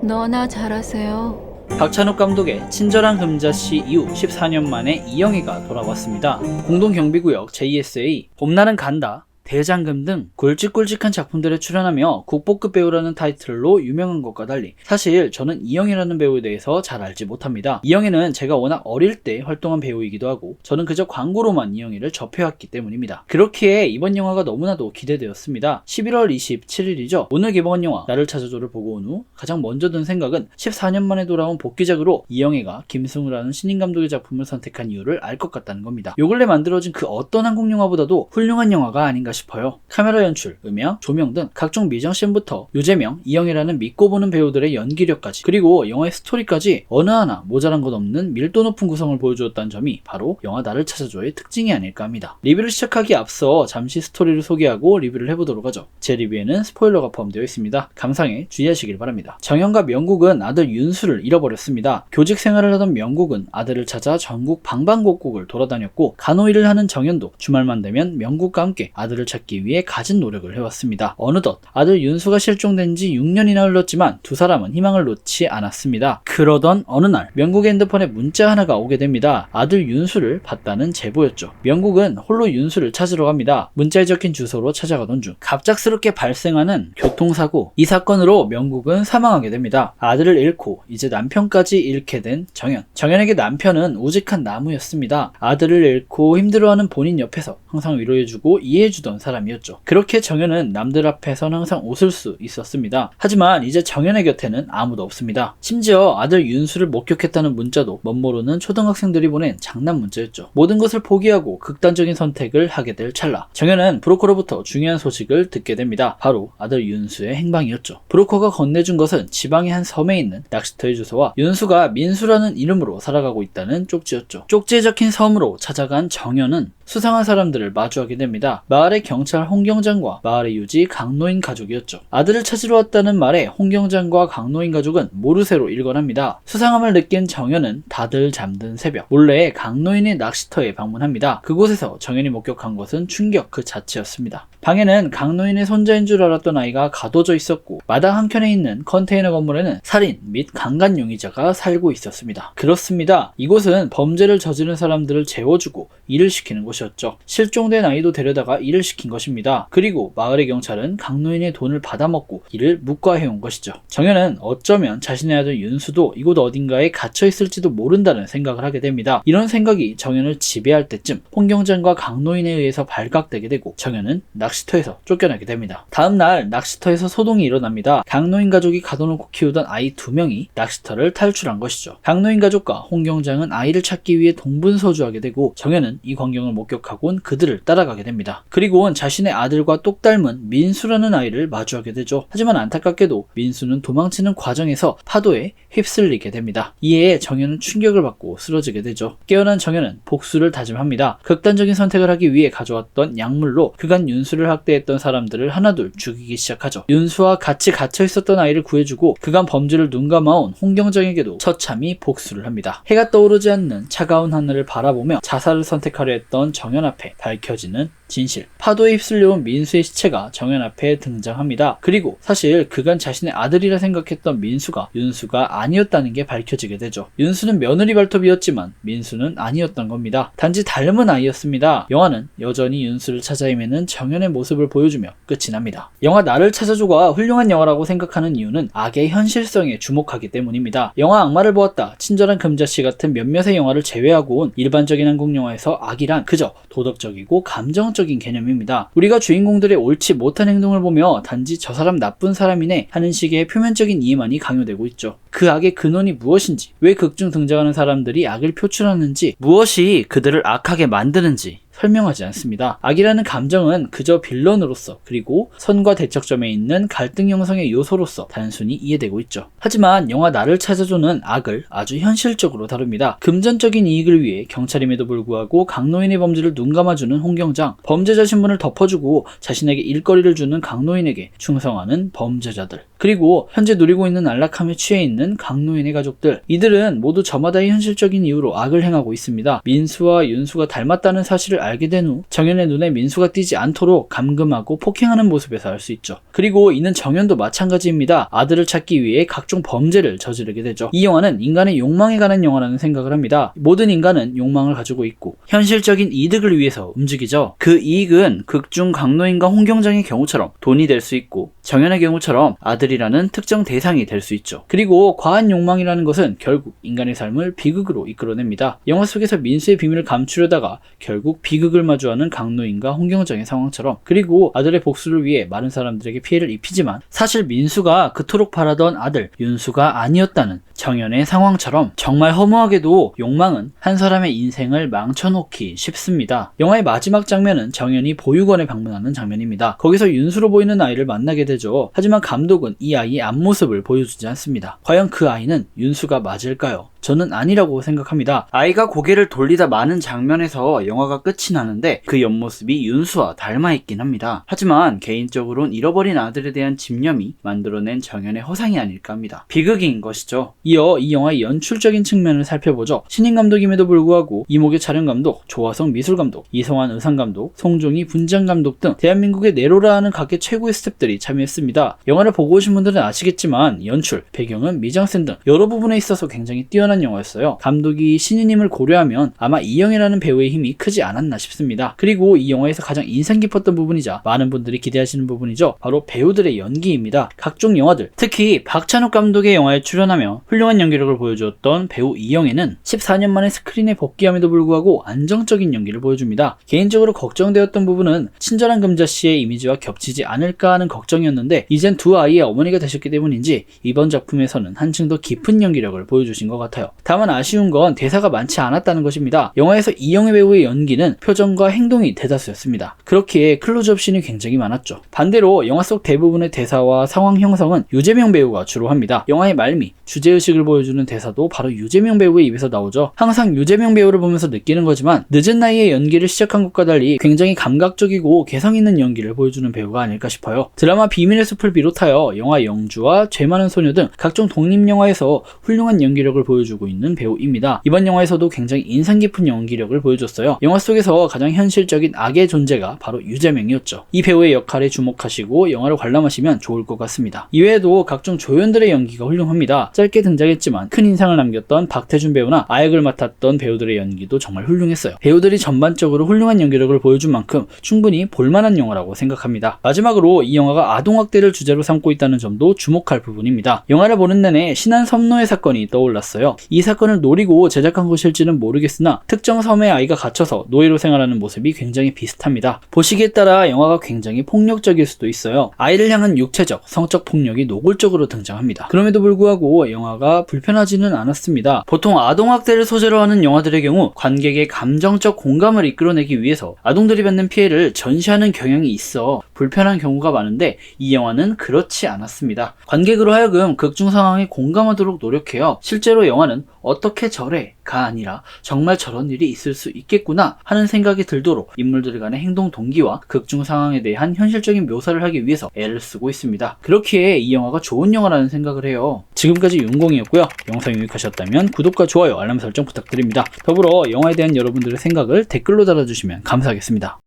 너나 잘하세요. 박찬욱 감독의 친절한 금자씨 이후 14년 만에 이영애가 돌아왔습니다. 공동경비구역 JSA, 봄날은 간다, 대장금 등 굵직굵직한 작품들에 출연하며 국보급 배우라는 타이틀로 유명한 것과 달리 사실 저는 이영애라는 배우에 대해서 잘 알지 못합니다. 이영애는 제가 워낙 어릴 때 활동한 배우이기도 하고 저는 그저 광고로만 이영애를 접해왔기 때문입니다. 그렇기에 이번 영화가 너무나도 기대되었습니다. 11월 27일이죠. 오늘 개봉한 영화 나를 찾아줘를 보고 온 후 가장 먼저 든 생각은 14년 만에 돌아온 복귀작으로 이영애가 김승우라는 신인 감독의 작품을 선택한 이유를 알 것 같다는 겁니다. 요 근래 만들어진 그 어떤 한국 영화보다도 훌륭한 영화가 아닌가 싶어요. 카메라 연출, 음향, 조명 등 각종 미장센부터 유재명, 이영애라는 믿고 보는 배우들의 연기력까지 그리고 영화의 스토리까지 어느 하나 모자란 것 없는 밀도 높은 구성을 보여주었다는 점이 바로 영화 나를 찾아줘의 특징이 아닐까 합니다. 리뷰를 시작하기에 앞서 잠시 스토리를 소개하고 리뷰를 해보도록 하죠. 제 리뷰에는 스포일러가 포함되어 있습니다. 감상에 주의하시길 바랍니다. 정현과 명국은 아들 윤수를 잃어버렸습니다. 교직 생활을 하던 명국은 아들을 찾아 전국 방방곡곡을 돌아다녔고 간호일을 하는 정현도 주말만 되면 명국과 함께 아들을 찾기 위해 갖은 노력을 해왔습니다. 어느덧 아들 윤수가 실종된 지 6년이나 흘렀지만 두 사람은 희망을 놓지 않았습니다. 그러던 어느 날 명국의 핸드폰에 문자 하나가 오게 됩니다. 아들 윤수를 봤다는 제보였죠. 명국은 홀로 윤수를 찾으러 갑니다. 문자에 적힌 주소로 찾아가던 중 갑작스럽게 발생하는 교통사고, 이 사건으로 명국은 사망하게 됩니다. 아들을 잃고 이제 남편까지 잃게 된 정현. 정현에게 남편은 우직한 나무였습니다. 아들을 잃고 힘들어하는 본인 옆에서 항상 위로해주고 이해해주던 사람이었죠. 그렇게 정현은 남들 앞에선 항상 웃을 수 있었습니다. 하지만 이제 정현의 곁에는 아무도 없습니다. 심지어 아들 윤수를 목격했다는 문자도 멋모르는 초등학생들이 보낸 장난 문자였죠. 모든 것을 포기하고 극단적인 선택을 하게 될 찰나 정현은 브로커로부터 중요한 소식을 듣게 됩니다. 바로 아들 윤수의 행방이었죠. 브로커가 건네준 것은 지방의 한 섬에 있는 낚시터의 주소와 윤수가 민수라는 이름으로 살아가고 있다는 쪽지였죠. 쪽지에 적힌 섬으로 찾아간 정현은 수상한 사람들을 마주하게 됩니다. 마을의 경찰 홍경장과 마을의 유지 강노인 가족이었죠. 아들을 찾으러 왔다는 말에 홍경장과 강노인 가족은 모르쇠로 일관합니다. 수상함을 느낀 정현은 다들 잠든 새벽 몰래 강노인의 낚시터에 방문합니다. 그곳에서 정현이 목격한 것은 충격 그 자체였습니다. 방에는 강노인의 손자인 줄 알았던 아이가 가둬져 있었고 마당 한켠에 있는 컨테이너 건물에는 살인 및 강간 용의자가 살고 있었습니다. 그렇습니다. 이곳은 범죄를 저지른 사람들을 재워주고 일을 시키는 곳이었죠. 실종된 아이도 데려다가 일을 시킨 것입니다. 그리고 마을의 경찰은 강노인의 돈을 받아먹고 이를 묵과해온 것이죠. 정현은 어쩌면 자신의 아들 윤수도 이곳 어딘가에 갇혀있을지도 모른다는 생각을 하게 됩니다. 이런 생각이 정현을 지배할 때쯤 홍경장과 강노인에 의해서 발각되게 되고 정현은 낚시터에서 쫓겨나게 됩니다. 다음날 낚시터에서 소동이 일어납니다. 강노인 가족이 가둬놓고 키우던 아이 2명이 낚시터를 탈출한 것이죠. 강노인 가족과 홍경장은 아이를 찾기 위해 동분서주하게 되고 정현은 이 광경을 목격하곤 그들을 따라가게 됩니다. 그리고는 자신의 아들과 똑 닮은 민수라는 아이를 마주하게 되죠. 하지만 안타깝게도 민수는 도망치는 과정에서 파도에 휩쓸리게 됩니다. 이에 정현은 충격을 받고 쓰러지게 되죠. 깨어난 정현은 복수를 다짐합니다. 극단적인 선택을 하기 위해 가져왔던 약물로 그간 윤수를 학대했던 사람들을 하나둘 죽이기 시작하죠. 윤수와 같이 갇혀있었던 아이를 구해주고 그간 범죄를 눈감아온 홍경정에게도 처참히 복수를 합니다. 해가 떠오르지 않는 차가운 하늘을 바라보며 자살을 선택하려 했던 정현 앞에 밝혀지는 진실. 파도에 휩쓸려온 민수의 시체가 정현 앞에 등장합니다. 그리고 사실 그간 자신의 아들이라 생각했던 민수가 윤수가 아니었다는 게 밝혀지게 되죠. 윤수는 며느리 발톱이었지만 민수는 아니었던 겁니다. 단지 닮은 아이였습니다. 영화는 여전히 윤수를 찾아 헤매는 정현의 모습을 보여주며 끝이 납니다. 영화 나를 찾아줘가 훌륭한 영화라고 생각하는 이유는 악의 현실성에 주목하기 때문입니다. 영화 악마를 보았다, 친절한 금자씨 같은 몇몇의 영화를 제외하고 온 일반적인 한국 영화에서 악이란 그저 도덕적이고 감정적인 개념입니다. 우리가 주인공들의 옳지 못한 행동을 보며 단지 저 사람 나쁜 사람이네 하는 식의 표면적인 이해만이 강요되고 있죠. 그 악의 근원이 무엇인지, 왜 극중 등장하는 사람들이 악을 표출하는지, 무엇이 그들을 악하게 만드는지 설명하지 않습니다. 악이라는 감정은 그저 빌런으로서 그리고 선과 대척점에 있는 갈등 형성의 요소로서 단순히 이해되고 있죠. 하지만 영화 나를 찾아줘는 악을 아주 현실적으로 다룹니다. 금전적인 이익을 위해 경찰임에도 불구하고 강노인의 범죄를 눈감아주는 홍경장, 범죄자 신분을 덮어주고 자신에게 일거리를 주는 강노인에게 충성하는 범죄자들, 그리고 현재 누리고 있는 안락함에 취해 있는 강노인의 가족들, 이들은 모두 저마다의 현실적인 이유로 악을 행하고 있습니다. 민수와 윤수가 닮았다는 사실을 알게 된 후 정연의 눈에 민수가 띄지 않도록 감금하고 폭행하는 모습에서 알 수 있죠. 그리고 이는 정연도 마찬가지입니다. 아들을 찾기 위해 각종 범죄를 저지르게 되죠. 이 영화는 인간의 욕망에 관한 영화라는 생각을 합니다. 모든 인간은 욕망을 가지고 있고 현실적인 이득을 위해서 움직이죠. 그 이익은 극중 강노인과 홍경장의 경우처럼 돈이 될 수 있고 정연의 경우처럼 아들이라는 특정 대상이 될 수 있죠. 그리고 과한 욕망이라는 것은 결국 인간의 삶을 비극으로 이끌어냅니다. 영화 속에서 민수의 비밀을 감추려다가 결국 비극을 마주하는 강노인과 홍경장의 상황처럼, 그리고 아들의 복수를 위해 많은 사람들에게 피해를 입히지만 사실 민수가 그토록 바라던 아들 윤수가 아니었다는 정연의 상황처럼 정말 허무하게도 욕망은 한 사람의 인생을 망쳐놓기 쉽습니다. 영화의 마지막 장면은 정연이 보육원에 방문하는 장면입니다. 거기서 윤수로 보이는 아이를 만나게 되죠. 하지만 감독은 이 아이의 앞모습을 보여주지 않습니다. 과연 그 아이는 윤수가 맞을까요? 저는 아니라고 생각합니다. 아이가 고개를 돌리다 마는 장면에서 영화가 끝이 나는데 그 옆모습이 윤수와 닮아있긴 합니다. 하지만 개인적으로는 잃어버린 아들에 대한 집념이 만들어낸 정연의 허상이 아닐까 합니다. 비극인 것이죠. 이어 이 영화의 연출적인 측면을 살펴보죠. 신인 감독임에도 불구하고 이목의 촬영감독, 조화성 미술감독, 이성환 의상감독, 송종희 분장감독 등 대한민국의 네로라 하는 각계 최고의 스태프들이 참여했습니다. 영화를 보고 오신 분들은 아시겠지만 연출, 배경은 미장센 등 여러 부분에 있어서 굉장히 뛰어난 영화였어요. 감독이 신인임을 고려하면 아마 이영애라는 배우의 힘이 크지 않았나 싶습니다. 그리고 이 영화에서 가장 인상 깊었던 부분이자 많은 분들이 기대하시는 부분이죠. 바로 배우들의 연기입니다. 각종 영화들, 특히 박찬욱 감독의 영화에 출연하며 훌륭한 연기력을 보여주었던 배우 이영애는 14년 만에 스크린에 복귀함에도 불구하고 안정적인 연기를 보여줍니다. 개인적으로 걱정되었던 부분은 친절한 금자씨의 이미지와 겹치지 않을까 하는 걱정이었는데 이젠 두 아이의 어머니가 되셨기 때문인지 이번 작품에서는 한층 더 깊은 연기력을 보여주신 것 같아요. 다만 아쉬운 건 대사가 많지 않았다는 것입니다. 영화에서 이영애 배우의 연기는 표정과 행동이 대다수였습니다. 그렇기에 클로즈업 씬이 굉장히 많았죠. 반대로 영화 속 대부분의 대사와 상황 형성은 유재명 배우가 주로 합니다. 영화의 말미, 주제의식을 보여주는 대사도 바로 유재명 배우의 입에서 나오죠. 항상 유재명 배우를 보면서 느끼는 거지만 늦은 나이에 연기를 시작한 것과 달리 굉장히 감각적이고 개성 있는 연기를 보여주는 배우가 아닐까 싶어요. 드라마 비밀의 숲을 비롯하여 영화 영주와 죄 많은 소녀 등 각종 독립영화에서 훌륭한 연기력을 보여주고 있는 배우입니다. 이번 영화에서도 굉장히 인상 깊은 연기력을 보여줬어요. 영화 속에서 가장 현실적인 악의 존재가 바로 유재명이었죠. 이 배우의 역할에 주목하시고 영화를 관람하시면 좋을 것 같습니다. 이외에도 각종 조연들의 연기가 훌륭합니다. 짧게 등장했지만 큰 인상을 남겼던 박태준 배우나 아역을 맡았던 배우들의 연기도 정말 훌륭했어요. 배우들이 전반적으로 훌륭한 연기력을 보여준 만큼 충분히 볼만한 영화라고 생각합니다. 마지막으로 이 영화가 아동학대를 주제로 삼고 있다는 점도 주목할 부분입니다. 영화를 보는 내내 신안 섬노예 사건이 떠올랐어요. 이 사건을 노리고 제작한 것일지는 모르겠으나 특정 섬의 아이가 갇혀서 노예로 생활하는 모습이 굉장히 비슷합니다. 보시기에 따라 영화가 굉장히 폭력적일 수도 있어요. 아이를 향한 육체적, 성적 폭력이 노골적으로 등장합니다. 그럼에도 불구하고 영화가 불편하지는 않았습니다. 보통 아동학대를 소재로 하는 영화들의 경우 관객의 감정적 공감을 이끌어내기 위해서 아동들이 받는 피해를 전시하는 경향이 있어 불편한 경우가 많은데 이 영화는 그렇지 않았습니다. 관객으로 하여금 극중 상황에 공감하도록 노력해요. 실제로 영화는 어떻게 저래가 아니라 정말 저런 일이 있을 수 있겠구나 하는 생각이 들도록 인물들 간의 행동 동기와 극중 상황에 대한 현실적인 묘사를 하기 위해서 애를 쓰고 있습니다. 그렇기에 이 영화가 좋은 영화라는 생각을 해요. 지금까지 윤공이었고요. 영상이 유익하셨다면 구독과 좋아요, 알람 설정 부탁드립니다. 더불어 영화에 대한 여러분들의 생각을 댓글로 달아주시면 감사하겠습니다.